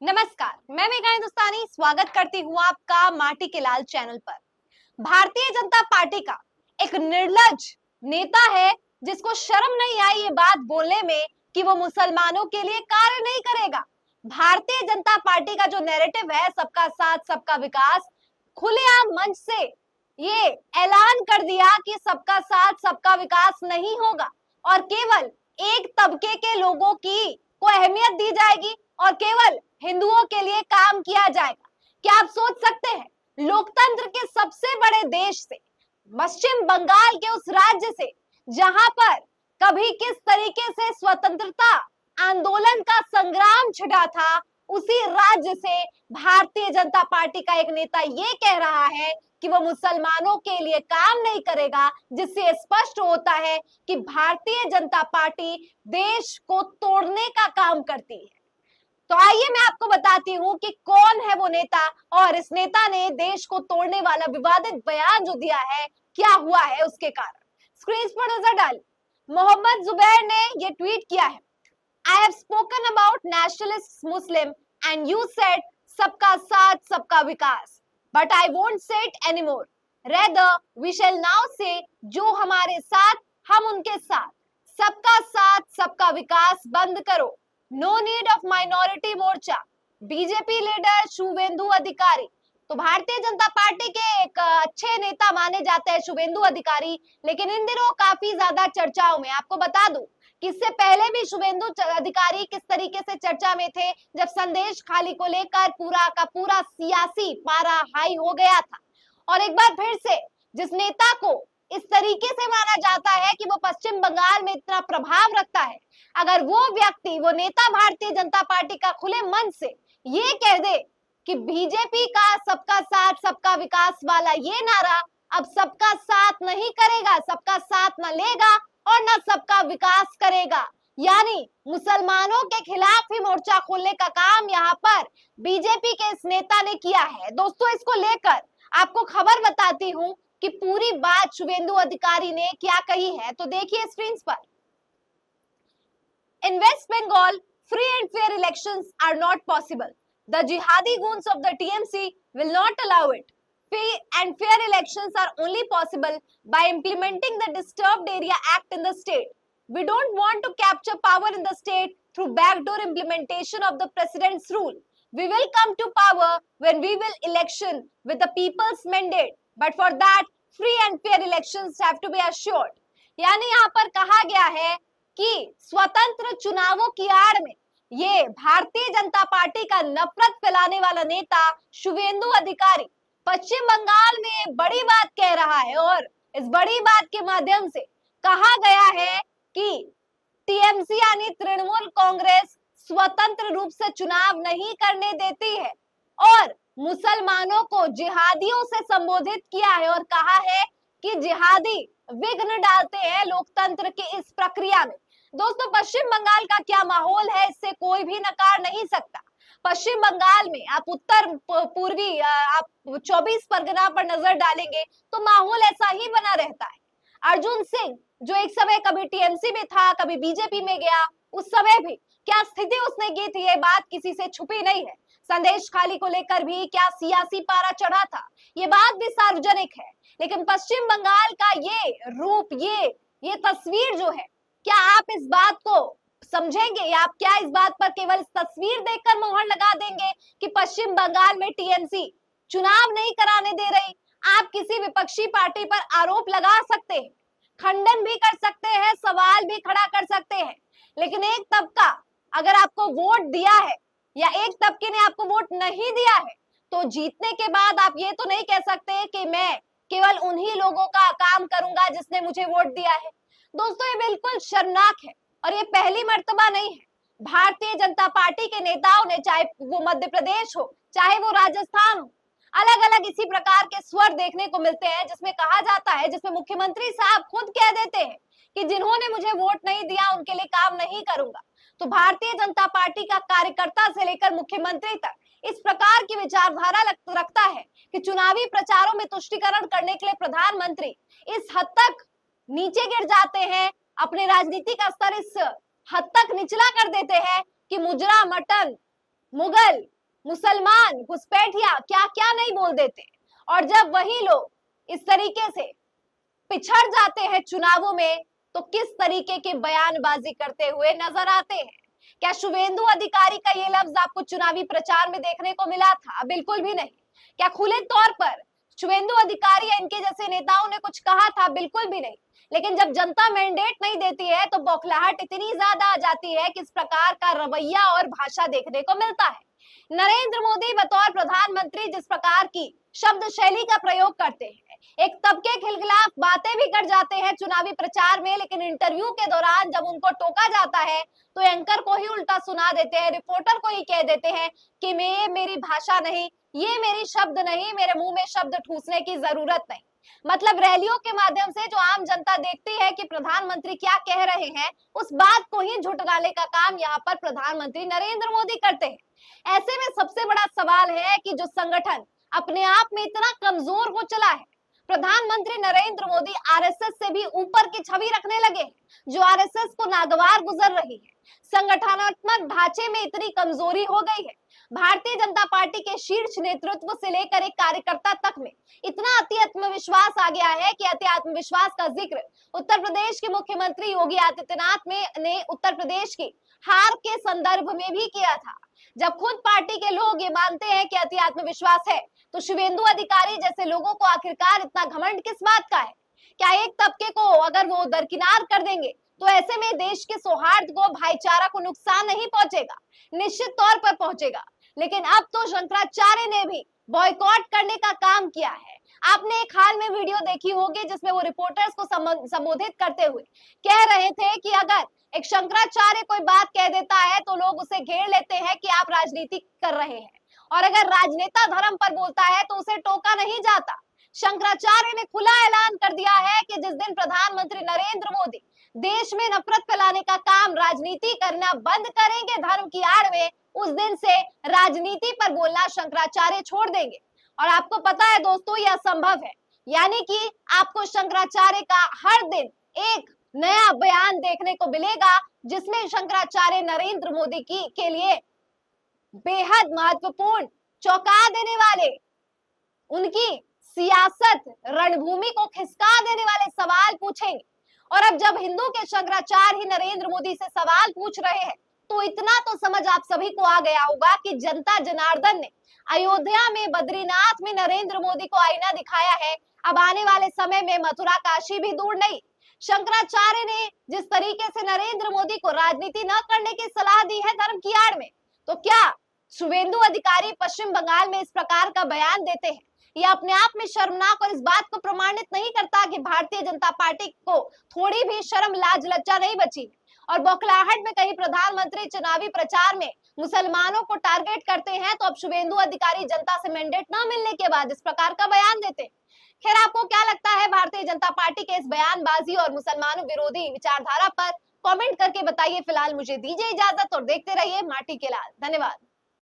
नमस्कार, मैं मेघा हिंदुस्तानी स्वागत करती हूँ आपका माटी के लाल चैनल पर। भारतीय जनता पार्टी का एक निर्लज्ज नेता है जिसको शर्म नहीं आई ये बात बोलने में कि वो मुसलमानों के लिए कार्य नहीं करेगा। भारतीय जनता पार्टी का जो नैरेटिव है सबका साथ सबका विकास, खुलेआम मंच से ये ऐलान कर दिया कि सबका साथ सबका विकास नहीं होगा और केवल एक तबके के लोगों की को अहमियत दी जाएगी और केवल हिंदुओं के लिए काम किया जाएगा। क्या आप सोच सकते हैं, लोकतंत्र के सबसे बड़े देश से, पश्चिम बंगाल के उस राज्य से जहां पर कभी किस तरीके से स्वतंत्रता आंदोलन का संग्राम छिड़ा था, उसी राज्य से भारतीय जनता पार्टी का एक नेता ये कह रहा है कि वो मुसलमानों के लिए काम नहीं करेगा, जिससे स्पष्ट होता है कि भारतीय जनता पार्टी देश को तोड़ने का काम करती है। तो आइए मैं आपको बताती हूँ कि कौन है वो नेता और इस नेता ने देश को तोड़ने वाला विवादित बयान जो दिया है, क्या हुआ है उसके कारण। स्क्रीन पर नजर डाल। मोहम्मद जुबैर ने ये ट्वीट किया है, I have spoken about nationalist Muslim and you said सबका साथ सबका विकास, but I won't say it anymore, rather we shall now say जो हमारे साथ हम उनके साथ, सबका साथ सबका विकास बंद करो, no need of minority Morcha, BJP leader Suvendu Adhikari. तो भारतीय जनता पार्टी के एक अच्छे नेता माने जाते हैं शुवेंदु अधिकारी, लेकिन इन दिनों काफी ज्यादा चर्चाओं में। आपको बता दूं कि इससे पहले भी शुवेंदु अधिकारी किस तरीके से चर्चा में थे जब संदेश खाली को लेकर पूरा का पूरा सियासी पारा हाई हो गया था। और एक बार फिर से जिस नेता को इस तरीके से माना जाता है कि वो पश्चिम बंगाल में इतना प्रभाव रखता है, अगर वो व्यक्ति, वो नेता भारतीय जनता पार्टी का खुले मन से ये कह दे कि बीजेपी का सबका साथ सबका विकास वाला ये नारा अब सबका साथ नहीं करेगा, सबका साथ न लेगा और न सबका विकास करेगा, यानी मुसलमानों के खिलाफ ही मोर्चा खोलने का काम यहाँ पर बीजेपी के इस नेता ने किया है। दोस्तों, इसको लेकर आपको खबर बताती हूँ कि पूरी बात शुवेंदु अधिकारी ने क्या कही है, तो देखिए स्क्रीन पर। In West Bengal, free and fair elections are not possible. The jihadi goons of the TMC will not allow it. Free and fair elections are only possible by implementing the Disturbed Area Act in the state. We don't want to capture power in the state through backdoor implementation of the president's rule. We will come to power when we will election with the people's mandate. But for that, free and fair elections have to be assured. यानी यहाँ पर कहा गया है कि स्वतंत्र चुनावों की आड़ में ये भारतीय जनता पार्टी का नफरत फैलाने वाला नेता शुवेंदु अधिकारी पश्चिम बंगाल में बड़ी बात कह रहा है और इस बड़ी बात के माध्यम से कहा गया है कि टीएमसी यानी तृणमूल कांग्रेस स्वतंत्र रूप से चुनाव नहीं करने देती है और मुसलमानों को जिहादियों से संबोधित किया है और कहा है कि जिहादी विघ्न डालते हैं लोकतंत्र की इस प्रक्रिया में। दोस्तों, पश्चिम बंगाल का क्या माहौल है इससे कोई भी नकार नहीं सकता। पश्चिम बंगाल में आप उत्तर पूर्वी आप 24 परगना पर नजर डालेंगे तो माहौल ऐसा ही बना रहता है। अर्जुन सिंह जो एक समय कभी टीएमसी में था, कभी बीजेपी में गया, उस समय भी क्या स्थिति उसने की थी ये बात किसी से छुपी नहीं है। संदेश खाली को लेकर भी क्या सियासी पारा चढ़ा था, ये बात भी सार्वजनिक है। लेकिन पश्चिम बंगाल का ये रूप, ये तस्वीर जो है, क्या आप इस बात को समझेंगे या आप क्या इस बात पर केवल तस्वीर देखकर मोहर लगा देंगे कि पश्चिम बंगाल में टीएमसी चुनाव नहीं कराने दे रही? आप किसी विपक्षी पार्टी पर आरोप लगा सकते हैं, खंडन भी कर सकते हैं, सवाल भी खड़ा कर सकते हैं, लेकिन एक तबका अगर आपको वोट दिया है या एक तबके ने आपको वोट नहीं दिया है तो जीतने के बाद आप ये तो नहीं कह सकते कि मैं केवल उन्हीं लोगों का काम करूंगा जिसने मुझे वोट दिया है। दोस्तों, ये बिल्कुल शर्मनाक है और ये पहली मर्तबा नहीं है। भारतीय जनता पार्टी के नेताओं ने, चाहे वो मध्य प्रदेश हो चाहे वो राजस्थान हो, अलग अलग इसी प्रकार के स्वर देखने को मिलते हैं जिसमें कहा जाता है, जिसमें मुख्यमंत्री साहब खुद कह देते हैं कि जिन्होंने मुझे वोट नहीं दिया उनके लिए काम नहीं करूंगा। तो भारतीय जनता पार्टी का कार्यकर्ता से लेकर मुख्यमंत्री तक इस प्रकार की विचारधारा रखता है कि चुनावी प्रचारों में तुष्टीकरण करने के लिए प्रधानमंत्री इस हद तक नीचे गिर जाते हैं, अपने राजनीति का स्तर इस हद तक निचला कर देते हैं कि मुजरा, मटन, मुगल मुसलमान, घुसपैठिया क्या क्या नहीं बोल देते। और जब वही लोग इस तरीके से पिछड़ जाते हैं चुनावों में तो किस तरीके की बयानबाजी करते हुए नजर आते हैं। क्या शुभेंदु अधिकारी का ये लफ्ज आपको चुनावी प्रचार में देखने को मिला था? बिल्कुल भी नहीं। क्या खुले तौर पर शुभेंदु अधिकारी या इनके जैसे नेताओं ने कुछ कहा था? बिल्कुल भी नहीं। लेकिन जब जनता मैंडेट नहीं देती है तो बौखलाहट इतनी ज्यादा आ जाती है कि इस प्रकार का रवैया और भाषा देखने को मिलता है। नरेंद्र मोदी बतौर प्रधानमंत्री जिस प्रकार की शब्द शैली का प्रयोग करते हैं, एक तबके के खिलाफ बातें भी कर जाते हैं चुनावी प्रचार में, लेकिन इंटरव्यू के दौरान जब उनको टोका जाता है तो एंकर को ही उल्टा सुना देते हैं, रिपोर्टर को ही कह देते हैं कि ये मेरी भाषा नहीं, ये मेरी शब्द नहीं, मेरे मुंह में शब्द ठूसने की जरूरत नहीं। मतलब रैलियों के माध्यम से जो आम जनता देखती है कि प्रधानमंत्री क्या कह रहे हैं, उस बात को ही झुठलाने का काम यहाँ पर प्रधानमंत्री नरेंद्र मोदी करते हैं। ऐसे में सबसे बड़ा सवाल है कि जो संगठन अपने आप में इतना कमजोर हो चला है, प्रधानमंत्री नरेंद्र मोदी आरएसएस से भी ऊपर की छवि रखने लगे हैं, जो आरएसएस को नागवार गुजर रही है। संगठनात्मक ढांचे में इतनी कमजोरी हो गई है, भारतीय जनता पार्टी के शीर्ष नेतृत्व से लेकर एक कार्यकर्ता तक में इतना अति आत्मविश्वास आ गया है कि अति आत्मविश्वास का जिक्र उत्तर प्रदेश के मुख्यमंत्री योगी आदित्यनाथ ने उत्तर प्रदेश की हार के संदर्भ में भी किया था। जब खुद पार्टी के लोग ये मानते हैं कि अति आत्मविश्वास है, तो शुभेंदु अधिकारी जैसे लोगों को आखिरकार इतना घमंड किस बात का है? क्या एक तबके को अगर वो दरकिनार कर देंगे तो ऐसे में देश के सौहार्द को, भाईचारा को नुकसान नहीं पहुंचेगा? निश्चित तौर पर पहुंचेगा। लेकिन अब तो शंकराचार्य ने भी बॉयकॉट करने का काम किया है। आपने एक हाल में वीडियो देखी होगी जिसमें वो रिपोर्टर्स को संबोधित करते हुए कह रहे थे कि अगर एक शंकराचार्य कोई बात कह देता है तो लोग उसे घेर लेते हैं कि आप राजनीति कर रहे हैं, और अगर राजनेता धर्म पर बोलता है तो उसे टोका नहीं जाता। शंकराचार्य ने खुला ऐलान कर दिया है कि जिस दिन प्रधानमंत्री नरेंद्र मोदी देश में नफरत फैलाने का काम, राजनीति करना बंद करेंगे धर्म की आड़ में, उस दिन से राजनीति पर बोलना शंकराचार्य छोड़ देंगे। और आपको पता है दोस्तों, यह असंभव है। यानी कि आपको शंकराचार्य का हर दिन एक नया बयान देखने को मिलेगा जिसमें शंकराचार्य नरेंद्र मोदी के लिए बेहद महत्वपूर्ण, चौंका देने वाले, उनकी सियासत रणभूमि को खिसका देने वाले सवाल पूछेंगे। और अब जब हिंदू के शंकराचार्य ही नरेंद्र मोदी से सवाल पूछ रहे हैं तो इतना तो समझ आप सभी को आ गया होगा कि जनता जनार्दन ने अयोध्या में, बद्रीनाथ में नरेंद्र मोदी को आईना दिखाया है। अब आने वाले समय में मथुरा काशी भी दूर नहीं। शंकराचार्य ने जिस तरीके से नरेंद्र मोदी को राजनीति न करने की सलाह दी है धर्म की आड़ में, तो क्या शुभेंदु अधिकारी पश्चिम बंगाल में इस प्रकार का बयान देते हैं? यह अपने आप में शर्मनाक और इस बात को प्रमाणित नहीं करता कि भारतीय जनता पार्टी को थोड़ी भी शर्म, लाज, लज्जा नहीं बची। और बौखलाहट में कहीं प्रधानमंत्री चुनावी प्रचार में मुसलमानों को टारगेट करते हैं तो अब शुभेंदु अधिकारी जनता से मैंडेट न मिलने के बाद इस प्रकार का बयान देते हैं। खैर, आपको क्या लगता है भारतीय जनता पार्टी के इस बयानबाजी और मुसलमानों विरोधी विचारधारा पर? कमेंट करके बताइए। फिलहाल मुझे दीजिए इजाजत और देखते रहिए माटी के लाल। धन्यवाद।